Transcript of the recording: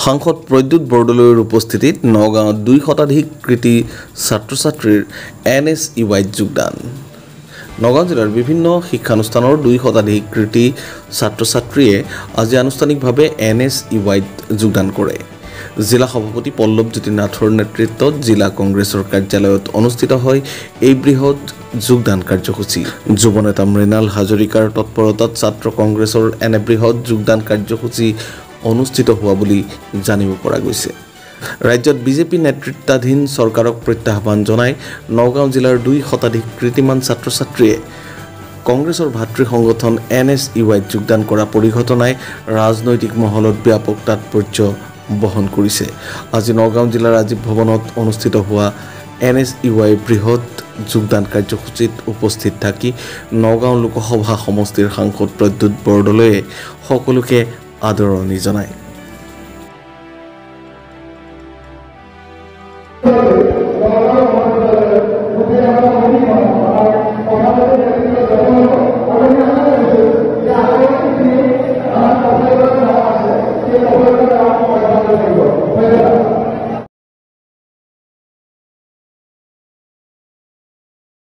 সাংসদ প্ৰদ্যুৎ বৰদলৈৰ উপস্থিতিত নগাঁৱত 2 শতাধিক কৃতি ছাত্ৰ-ছাত্ৰীৰ NSEYত যোগদান। নগাঁও জিলাৰ বিভিন্ন শিক্ষানুষ্ঠানৰ 2 শতাধিক কৃতি ছাত্ৰ-ছাত্ৰীয়ে আজি আনুষ্ঠানিকভাৱে NSEYত যোগদান কৰে। জিলা সভাপতি পল্লৱজ্যোতি নাথৰ নেতৃত্বত জিলা কংগ্ৰেছৰ কাৰ্যালয়ত অনুষ্ঠিত হয় এই বৃহৎ যোগদান কাৰ্যসূচী। যুৱ নেতা মৃণাল হাজৰিকাৰ তৎপৰতাত ছাত্ৰ কংগ্ৰেছৰ এনে বৃহৎ যোগদান কাৰ্যসূচী অনুষ্ঠিত হোৱা বুলি জানিব পৰা গৈছে। ৰাজ্যত বিজেপি নেতৃত্বাধীন চৰকাৰক প্ৰত্যাহ্বান জনাই নগাঁও জিলাৰ 2 শতাধিক কৃতিমান ছাত্ৰ-ছাত্ৰীয়ে কংগ্ৰেছৰ ভাতৃ সংগঠন NSEYত যোগদান কৰা পৰিঘটনাই ৰাজনৈতিক মহলত ব্যাপক তাৎপৰ্য বহন কৰিছে। আজি নগাঁও জিলাৰ ৰাজীৱ ভৱনত অনুষ্ঠিত হোৱা NSEY বৃহৎ যোগদান কাৰ্যসূচীত উপস্থিত থাকি নগাঁও লোকসভা সমষ্টিৰ সাংসদ প্ৰদ্যুৎ বৰদলৈয়ে সকলোকে আদৰণি জনায়।